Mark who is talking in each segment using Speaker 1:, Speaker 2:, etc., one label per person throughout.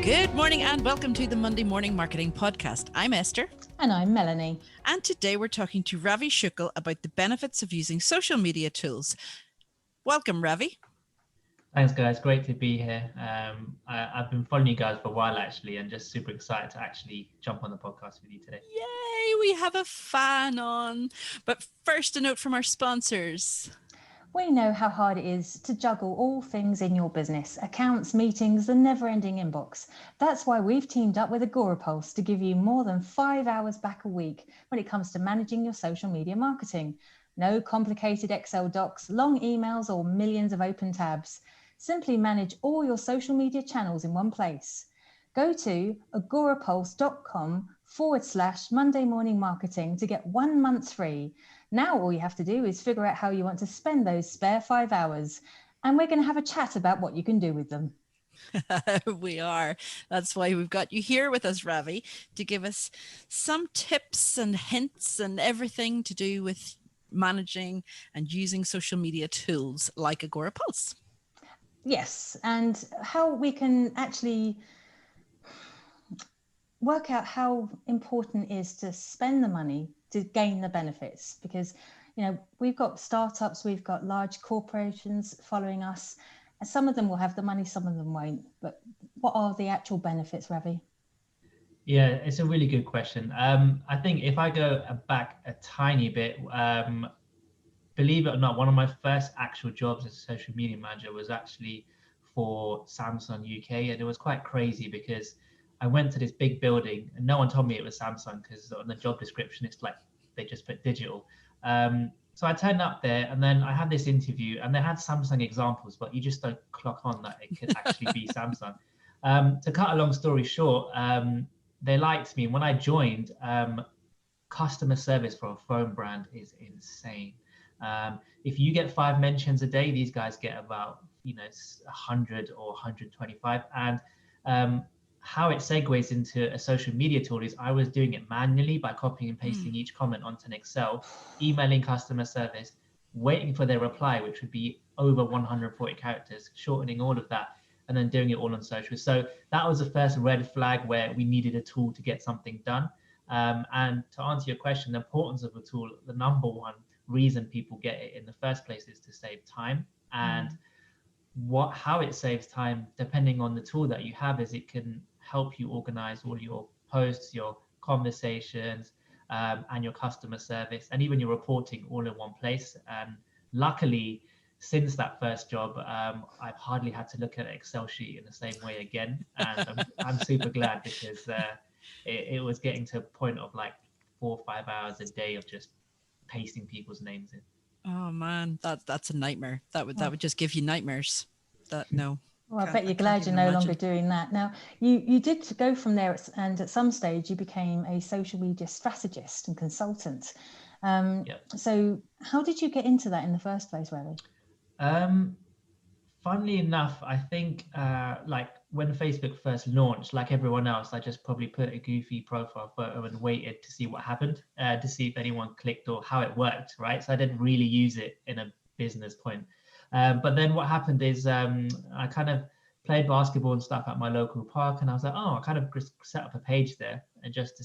Speaker 1: Good morning and welcome to the Monday Morning Marketing Podcast. I'm Esther.
Speaker 2: And I'm Melanie.
Speaker 1: And today we're talking to Ravi Shukla about the benefits of using social media tools. Welcome, Ravi.
Speaker 3: Thanks, guys. Great to be here. I've been following you guys for a while, actually, and just super excited to actually jump on the podcast with you today.
Speaker 1: Yay, we have a fan on. But first, a note from our sponsors.
Speaker 2: We know how hard it is to juggle all things in your business, accounts, meetings, the never-ending inbox. That's why we've teamed up with Agorapulse to give you more than 5 hours back a week when it comes to managing your social media marketing. No complicated Excel docs, long emails, or millions of open tabs. Simply manage all your social media channels in one place. Go to agorapulse.com/Monday Morning Marketing to get 1 month free. Now all you have to do is figure out how you want to spend those spare 5 hours, and we're going to have a chat about what you can do with them.
Speaker 1: We are. That's why we've got you here with us, Ravi, to give us some tips and hints and everything to do with managing and using social media tools like Agorapulse.
Speaker 2: Yes, and how we can actually work out how important it is to spend the money to gain the benefits, because we've got startups, we've got large corporations following us, and some of them will have the money, some of them won't. But what are the actual benefits, Ravi?
Speaker 3: Yeah, it's a really good question. I think if I go back a tiny bit, believe it or not, one of my first actual jobs as a social media manager was actually for Samsung UK, and it was quite crazy because I went to this big building and no one told me it was Samsung, because on the job description it's like they just put digital. So I turned up there and then I had this interview and they had Samsung examples, but you just don't clock on that it could actually be Samsung. To cut a long story short, they liked me. And when I joined, customer service for a phone brand is insane. If you get 5 mentions a day, these guys get about 100 or 125. And how it segues into a social media tool is I was doing it manually by copying and pasting each comment onto an Excel, emailing customer service, waiting for their reply, which would be over 140 characters, shortening all of that, and then doing it all on social. So that was the first red flag where we needed a tool to get something done. And to answer your question, the importance of a tool, the number one reason people get it in the first place is to save time. And how it saves time, depending on the tool that you have, is it can help you organize all your posts, your conversations, and your customer service, and even your reporting all in one place. And luckily, since that first job, I've hardly had to look at an Excel sheet in the same way again. And I'm super glad, because it was getting to a point of like 4 or 5 hours a day of just pasting people's names in.
Speaker 1: Oh man, that's a nightmare. That would just give you nightmares. No.
Speaker 2: Well, I bet you're glad you're no longer doing that. Now, you did go from there, and at some stage you became a social media strategist and consultant. So how did you get into that in the first place, Ravi?
Speaker 3: Funnily enough, I think like when Facebook first launched, like everyone else, I just probably put a goofy profile photo and waited to see what happened, to see if anyone clicked or how it worked, right? So I didn't really use it in a business point. But then what happened is I kind of played basketball and stuff at my local park, and I was like, oh, I kind of set up a page there, and just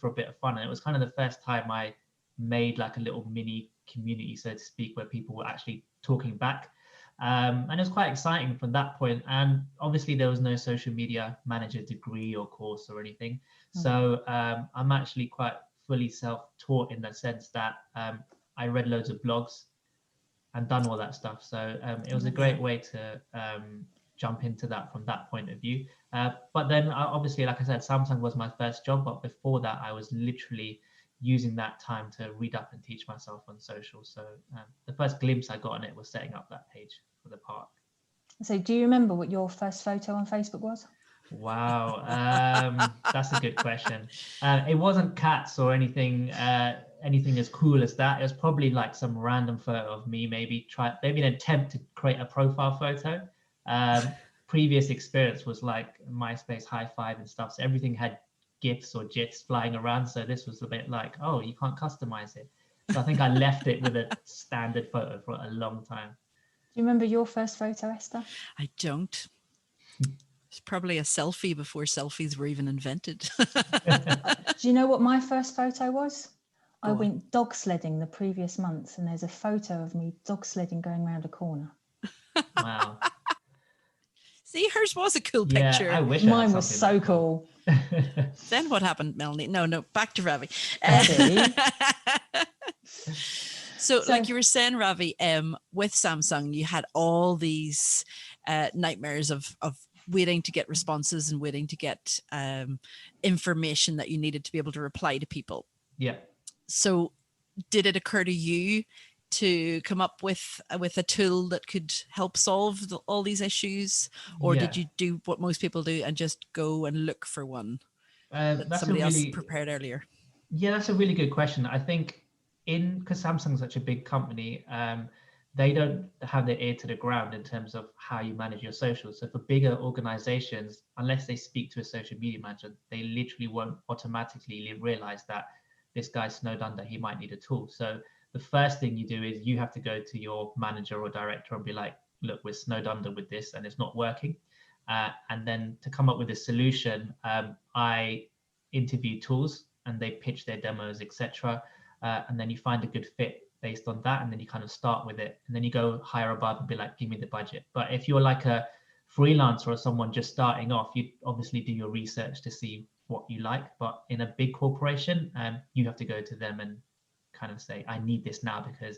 Speaker 3: for a bit of fun. And it was kind of the first time I made like a little mini community, so to speak, where people were actually talking back. And it was quite exciting from that point. And obviously there was no social media manager degree or course or anything. So I'm actually quite fully self-taught in the sense that I read loads of blogs and done all that stuff. So it was a great way to jump into that from that point of view. But then obviously, like I said, Samsung was my first job. But before that, I was literally using that time to read up and teach myself on social. So the first glimpse I got on it was setting up that page for the park.
Speaker 2: So do you remember what your first photo on Facebook was?
Speaker 3: Wow, that's a good question. It wasn't cats or anything as cool as that. It was probably like some random photo of me, maybe an attempt to create a profile photo. Previous experience was like MySpace High Five and stuff. So everything had GIFs or GIFs flying around. So this was a bit like, oh, you can't customize it. So I think I left it with a standard photo for a long time.
Speaker 2: Do you remember your first photo, Esther?
Speaker 1: I don't. It's probably a selfie before selfies were even invented.
Speaker 2: Do you know what my first photo was? I
Speaker 1: Go on.
Speaker 2: went dog sledding the previous month, and there's a photo of me dog sledding going around a corner.
Speaker 3: Wow.
Speaker 1: See, hers was a cool
Speaker 3: Yeah,
Speaker 1: picture.
Speaker 3: I wish I had
Speaker 2: Mine was
Speaker 3: something
Speaker 2: so
Speaker 3: like that.
Speaker 2: cool.
Speaker 1: Then what happened, Melanie? No, back to Ravi.
Speaker 2: Ravi.
Speaker 1: So,
Speaker 2: So-
Speaker 1: like you were saying, Ravi, with Samsung, you had all these nightmares of waiting to get responses and waiting to get information that you needed to be able to reply to people.
Speaker 3: Yeah.
Speaker 1: So, did it occur to you to come up with a tool that could help solve all these issues, or
Speaker 3: Yeah.
Speaker 1: did you do what most people do and just go and look for one that
Speaker 3: That's
Speaker 1: somebody
Speaker 3: a
Speaker 1: else
Speaker 3: really,
Speaker 1: prepared earlier?
Speaker 3: yeah, that's a really good question. I think because Samsung's such a big company, they don't have their ear to the ground in terms of how you manage your socials. So for bigger organizations, unless they speak to a social media manager, they literally won't automatically realize that this guy's snowed under, he might need a tool. So the first thing you do is you have to go to your manager or director and be like, look, we're snowed under with this and it's not working. And then to come up with a solution, I interview tools and they pitch their demos, etc. And then you find a good fit based on that, and then you kind of start with it, and then you go higher above and be like, give me the budget. But if you're like a freelancer or someone just starting off, you obviously do your research to see what you like. But in a big corporation, you have to go to them and kind of say, I need this now because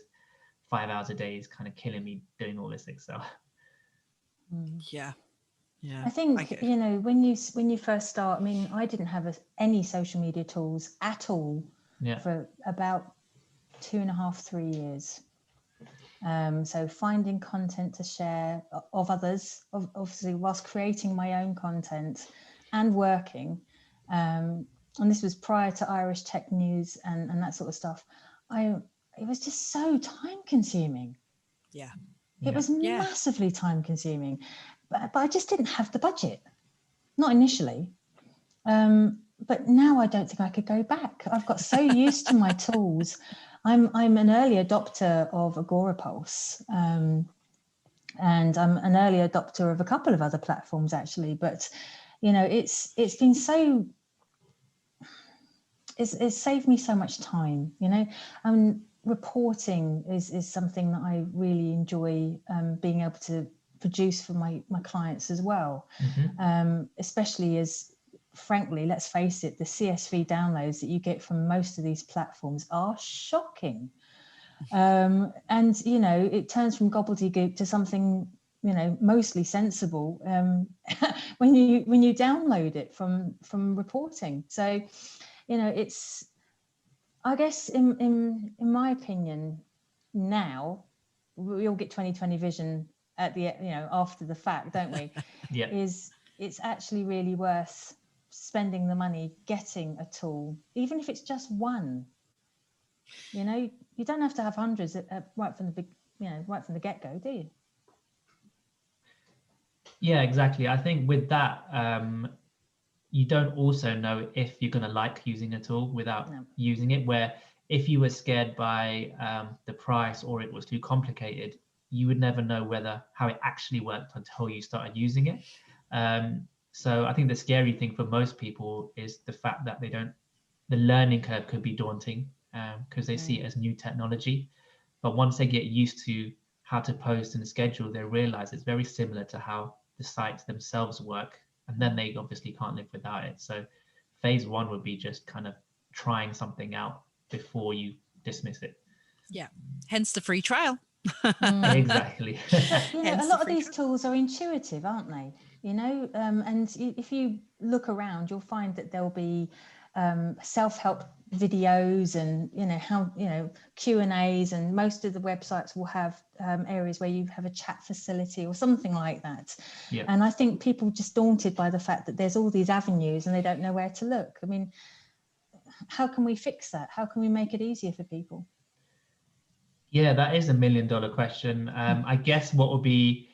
Speaker 3: 5 hours a day is kind of killing me doing all this Excel.
Speaker 1: Yeah.
Speaker 2: I think, you know, when you first start, I mean, I didn't have any social media tools at all for about 2.5, 3 years. So finding content to share of others, obviously whilst creating my own content and working. And this was prior to Irish Tech News and that sort of stuff. It was just so time consuming.
Speaker 1: Yeah.
Speaker 2: It was massively time consuming, but I just didn't have the budget, not initially. But now I don't think I could go back. I've got so used to my tools. I'm an early adopter of Agorapulse, and I'm an early adopter of a couple of other platforms actually. But you know, it's been so. It's saved me so much time. You know, reporting is something that I really enjoy being able to produce for my clients as well, especially as. Frankly, let's face it, the CSV downloads that you get from most of these platforms are shocking. And, you know, it turns from gobbledygook to something, you know, mostly sensible when you download it from reporting. So, you know, it's, I guess in my opinion, now we all get 20/20 vision at the, you know, after the fact, don't we?
Speaker 3: Yeah.
Speaker 2: It's actually really worth spending the money getting a tool, even if it's just one. You know, you don't have to have hundreds right from the get-go, do you?
Speaker 3: Yeah, exactly. I think with that, you don't also know if you're going to like using a tool without using it, where if you were scared by the price or it was too complicated, you would never know how it actually worked until you started using it. So I think the scary thing for most people is the fact that the learning curve could be daunting because they see it as new technology. But once they get used to how to post and schedule, they realize it's very similar to how the sites themselves work. And then they obviously can't live without it. So phase one would be just kind of trying something out before you dismiss it.
Speaker 1: Yeah. Hence the free trial.
Speaker 3: Exactly.
Speaker 2: Yeah, a lot of these tools are intuitive, aren't they? You know, and if you look around, you'll find that there'll be self-help videos and, you know, how, you know, Q&As, and most of the websites will have areas where you have a chat facility or something like that.
Speaker 3: Yeah.
Speaker 2: And I think people are just daunted by the fact that there's all these avenues and they don't know where to look. I mean, how can we fix that? How can we make it easier for people?
Speaker 3: Yeah, that is $1 million question. I guess what would be,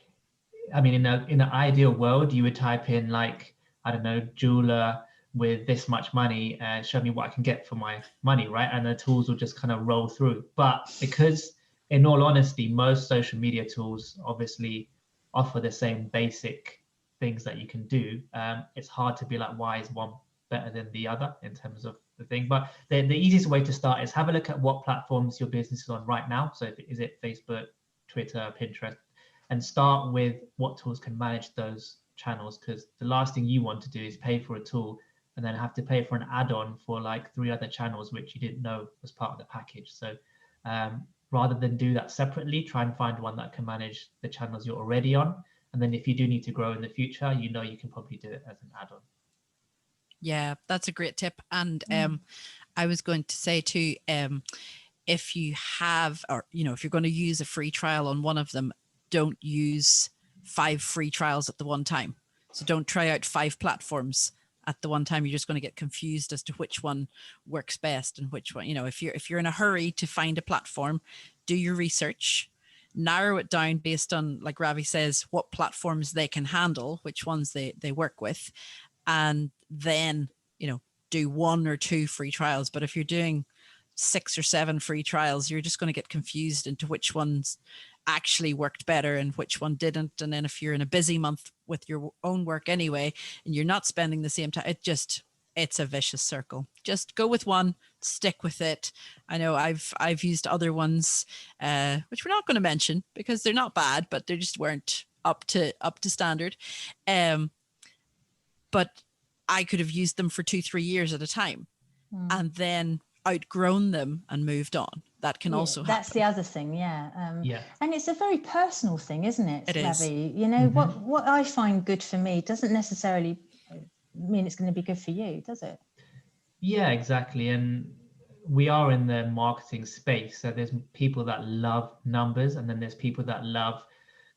Speaker 3: I mean, in an ideal world, you would type in like, I don't know, Joomla with this much money and show me what I can get for my money, right? And the tools will just kind of roll through. But because in all honesty, most social media tools obviously offer the same basic things that you can do, it's hard to be like, why is one better than the other in terms of the thing? But the easiest way to start is have a look at what platforms your business is on right now. So is it Facebook, Twitter, Pinterest, and start with what tools can manage those channels, because the last thing you want to do is pay for a tool and then have to pay for an add-on for like 3 other channels which you didn't know was part of the package. So rather than do that separately, try and find one that can manage the channels you're already on. And then if you do need to grow in the future, you know you can probably do it as an add-on.
Speaker 1: Yeah, that's a great tip. And I was going to say too, if you have, or if you're going to use a free trial on one of them, don't use 5 free trials at the one time. So don't try out 5 platforms at the one time. You're just going to get confused as to which one works best and which one, if you're in a hurry to find a platform, do your research, narrow it down based on, like Ravi says, what platforms they can handle, which ones they work with, and then, do 1 or 2 free trials. But if you're doing 6 or 7 free trials, you're just going to get confused into which ones actually worked better and which one didn't. And then if you're in a busy month with your own work anyway, and you're not spending the same time, it's a vicious circle. Just go with one, stick with it. I know I've used other ones, which we're not going to mention because they're not bad, but they just weren't up to standard. But I could have used them for 2-3 years at a time and then outgrown them and moved on. That can also happen.
Speaker 2: That's the other thing, yeah. And it's a very personal thing, isn't it?
Speaker 1: It
Speaker 2: Ravi?
Speaker 1: is.
Speaker 2: What I find good for me doesn't necessarily mean it's going to be good for you, does it?
Speaker 3: Yeah, exactly. And we are in the marketing space, so there's people that love numbers, and then there's people that love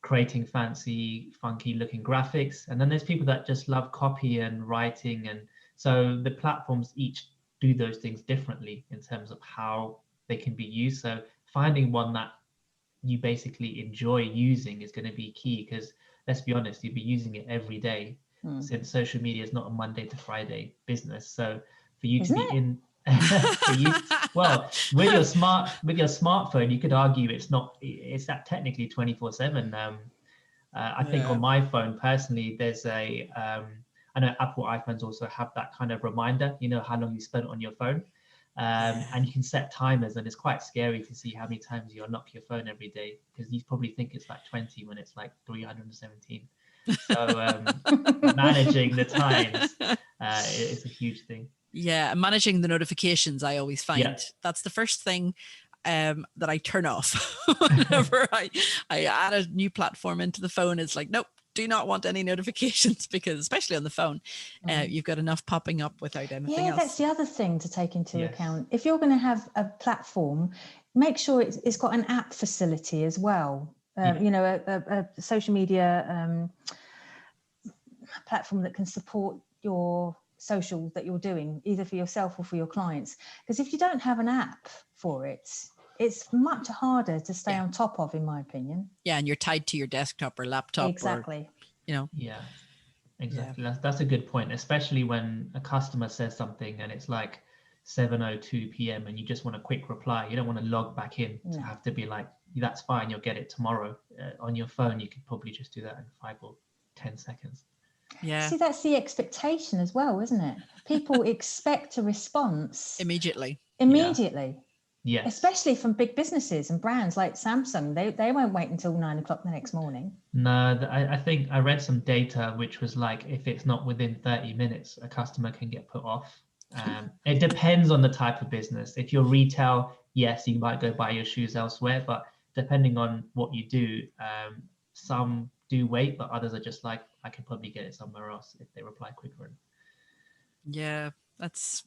Speaker 3: creating fancy, funky looking graphics, and then there's people that just love copy and writing. And so the platforms each do those things differently in terms of how they can be used. So finding one that you basically enjoy using is going to be key, because let's be honest, you'll be using it every day since social media is not a Monday to Friday business. So for you to be in with your smartphone, you could argue it's that technically 24/7. I think on my phone personally, there's I know Apple iPhones also have that kind of reminder, how long you spent on your phone. And you can set timers, and it's quite scary to see how many times you unlock your phone every day, because you probably think it's like 20 when it's like 317. So managing the times is a huge thing.
Speaker 1: Yeah, managing the notifications, I always find that's the first thing that I turn off whenever I add a new platform into the phone. It's like, nope, do not want any notifications, because especially on the phone, you've got enough popping up without anything else.
Speaker 2: That's the other thing to take into account. If you're going to have a platform, make sure it's got an app facility as well. A social media platform that can support your social that you're doing, either for yourself or for your clients. Because if you don't have an app for it, it's much harder to stay on top of, in my opinion.
Speaker 1: Yeah, and you're tied to your desktop or laptop.
Speaker 2: Exactly.
Speaker 1: Or,
Speaker 3: Yeah, exactly. That's a good point, especially when a customer says something and it's like 7:02 p.m. and you just want a quick reply. You don't want to log back in to have to be like, that's fine, you'll get it tomorrow. On your phone, you could probably just do that in 5 or 10 seconds.
Speaker 1: Yeah.
Speaker 2: See, that's the expectation as well, isn't it? People expect a response
Speaker 1: immediately.
Speaker 3: Yeah.
Speaker 2: Especially from big businesses and brands like Samsung. They won't wait until 9 o'clock the next morning.
Speaker 3: No, I think I read some data which was like, if it's not within 30 minutes, a customer can get put off. It depends on the type of business. If you're retail, yes, you might go buy your shoes elsewhere, but depending on what you do, some do wait, but others are just like, I can probably get it somewhere else if they reply quicker.
Speaker 1: Yeah, it's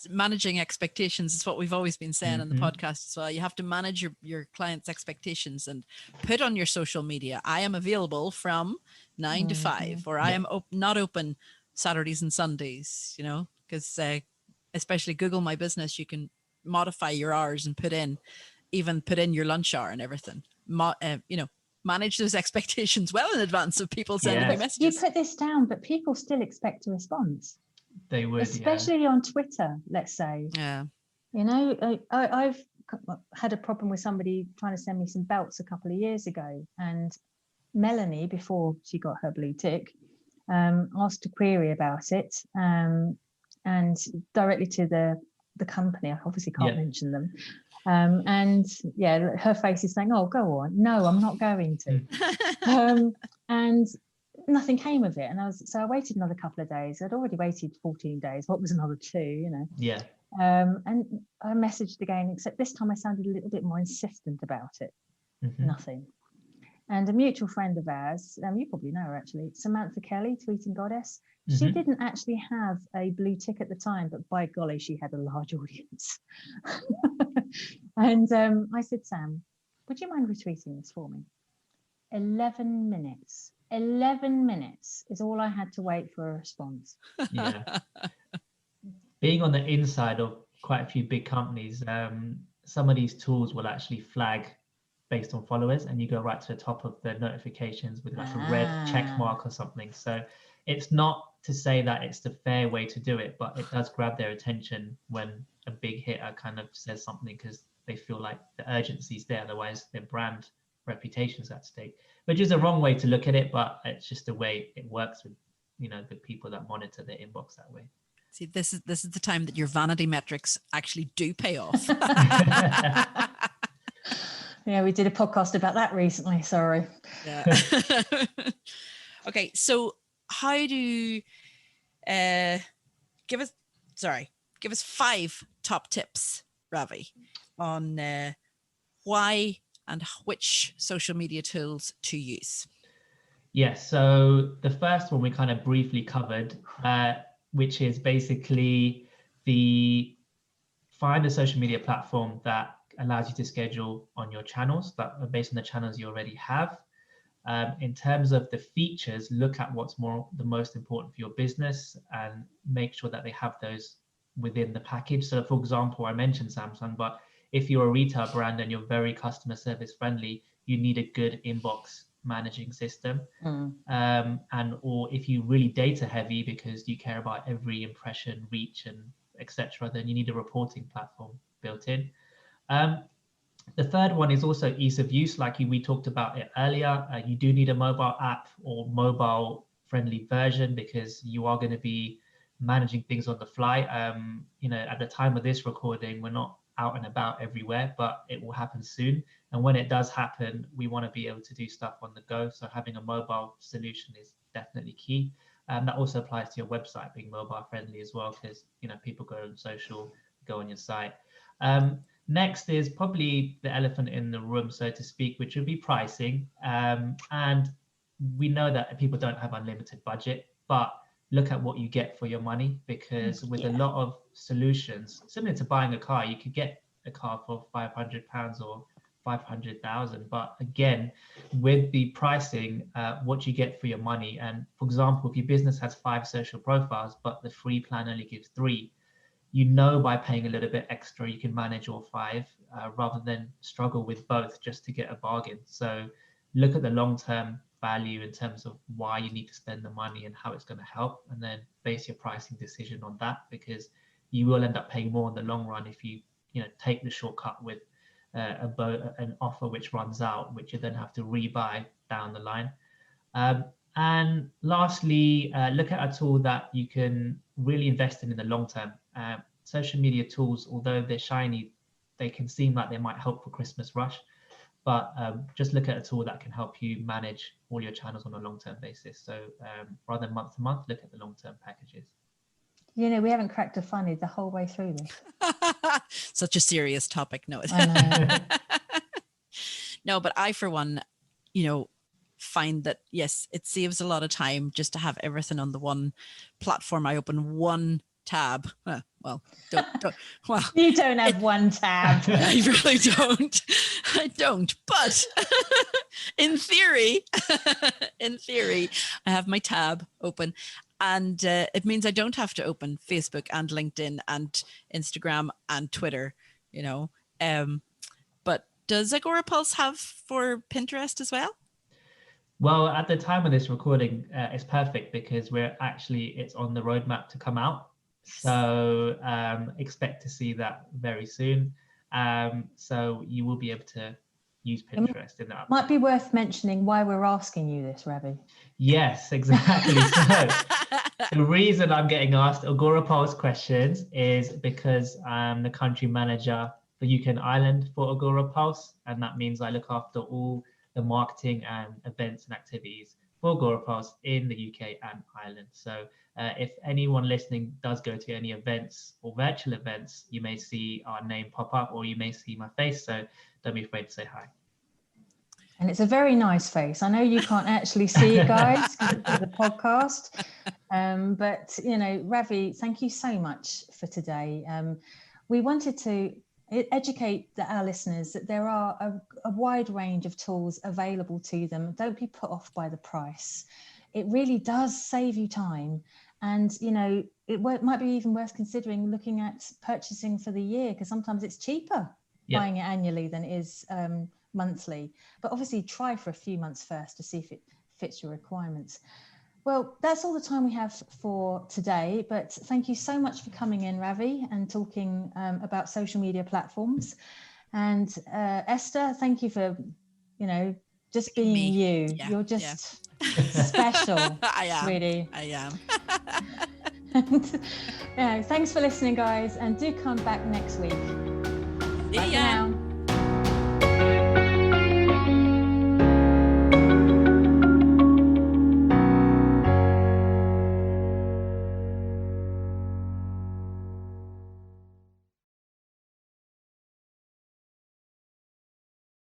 Speaker 1: managing expectations is what we've always been saying on the podcast as well. You have to manage your clients' expectations and put on your social media, I am available from 9 to 5, or I am not open Saturdays and Sundays, because especially Google My Business, you can modify your hours and put in your lunch hour and everything. Manage those expectations well in advance of people sending you messages.
Speaker 2: You put this down, but people still expect a response.
Speaker 3: They would,
Speaker 2: especially on Twitter, let's say.
Speaker 1: Yeah.
Speaker 2: You know, I've had a problem with somebody trying to send me some belts a couple of years ago, and Melanie, before she got her blue tick, asked a query about it, and directly to the company. I obviously can't mention them. And yeah, her face is saying, "Oh, go on." No, I'm not going to. And nothing came of it. And I waited another couple of days. I'd already waited 14 days. What was another 2, you know?
Speaker 3: Yeah.
Speaker 2: And I messaged again, except this time I sounded a little bit more insistent about it. Nothing. And a mutual friend of ours, you probably know her actually, Samantha Kelly, Tweeting Goddess. She didn't actually have a blue tick at the time, but by golly, she had a large audience. And I said, Sam, would you mind retweeting this for me? 11 minutes. 11 minutes is all I had to wait for a response.
Speaker 3: Yeah. Being on the inside of quite a few big companies, some of these tools will actually flag based on followers, and you go right to the top of the notifications with like a red check mark or something. So it's not to say that it's the fair way to do it, but it does grab their attention when a big hitter kind of says something, because they feel like the urgency is there, otherwise their brand reputation is at stake, which is a wrong way to look at it, but it's just the way it works with, you know, the people that monitor their inbox that way.
Speaker 1: See, this is the time that your vanity metrics actually do pay off.
Speaker 2: Yeah, we did a podcast about that recently. Sorry.
Speaker 1: Yeah. Okay, so how do give us 5 top tips, Ravi, on why and which social media tools to use?
Speaker 3: Yes, so the first one we kind of briefly covered, which is basically find a social media platform that allows you to schedule on your channels that are based on the channels you already have. In terms of the features, look at what's the most important for your business and make sure that they have those within the package. So for example, I mentioned Samsung, but if you're a retail brand and you're very customer service friendly, you need a good inbox managing system. Or if you're really data heavy because you care about every impression, reach, and etc., then you need a reporting platform built in. The third one is also ease of use, like we talked about it earlier. You do need a mobile app or mobile friendly version because you are going to be managing things on the fly. You know, at the time of this recording, we're not out and about everywhere, but it will happen soon. And when it does happen, we want to be able to do stuff on the go. So having a mobile solution is definitely key. That also applies to your website being mobile friendly as well, because, you know, people go on social, go on your site. Next is probably the elephant in the room, so to speak, which would be pricing. And we know that people don't have unlimited budget, but look at what you get for your money, because with a lot of solutions, similar to buying a car, you could get a car for £500 or 500,000. But again, with the pricing, what you get for your money. And for example, if your business has 5 social profiles, but the free plan only gives 3, you know, by paying a little bit extra, you can manage all 5 rather than struggle with both just to get a bargain. So look at the long-term value in terms of why you need to spend the money and how it's going to help, and then base your pricing decision on that, because you will end up paying more in the long run if you take the shortcut with an offer which runs out, which you then have to rebuy down the line. And lastly, look at a tool that you can really invest in the long term. Social media tools, although they're shiny, they can seem like they might help for Christmas rush, but just look at a tool that can help you manage all your channels on a long-term basis. So rather than month to month, look at the long-term packages.
Speaker 2: You know, we haven't cracked a funny the whole way through this.
Speaker 1: Such a serious topic. No,
Speaker 2: I know.
Speaker 1: No, but I, for one, find that, yes, it saves a lot of time just to have everything on the one platform. I open one tab. Well,
Speaker 2: You don't have one tab.
Speaker 1: I really don't. I don't. But in theory, I have my tab open. And it means I don't have to open Facebook and LinkedIn and Instagram and Twitter, But does Agorapulse have for Pinterest as well?
Speaker 3: Well, at the time of this recording, it's perfect because it's on the roadmap to come out. So expect to see that very soon. So you will be able to use Pinterest in that.
Speaker 2: Might be worth mentioning why we're asking you this, Ravi.
Speaker 3: Yes, exactly. So the reason I'm getting asked Agorapulse questions is because I'm the country manager for UK and Ireland for Agorapulse, and that means I look after all the marketing and events and activities for Agorapulse in the UK and Ireland. So if anyone listening does go to any events or virtual events, you may see our name pop up or you may see my face. So don't be afraid to say hi.
Speaker 2: And it's a very nice face. I know you can't actually see it, guys, because it's the podcast. But, you know, Ravi, thank you so much for today. We wanted to educate our listeners that there are a wide range of tools available to them. Don't be put off by the price. It really does save you time. And, you know, it might be even worth considering looking at purchasing for the year, because sometimes it's cheaper buying it annually than it is monthly. But obviously try for a few months first to see if it fits your requirements. Well, that's all the time we have for today, but thank you so much for coming in, Ravi, and talking about social media platforms. And Esther, thank you for, you know, just being you. Yeah, you're just special.
Speaker 1: I am,
Speaker 2: sweetie.
Speaker 1: I am.
Speaker 2: And, thanks for listening, guys, and do come back next week.
Speaker 1: See ya.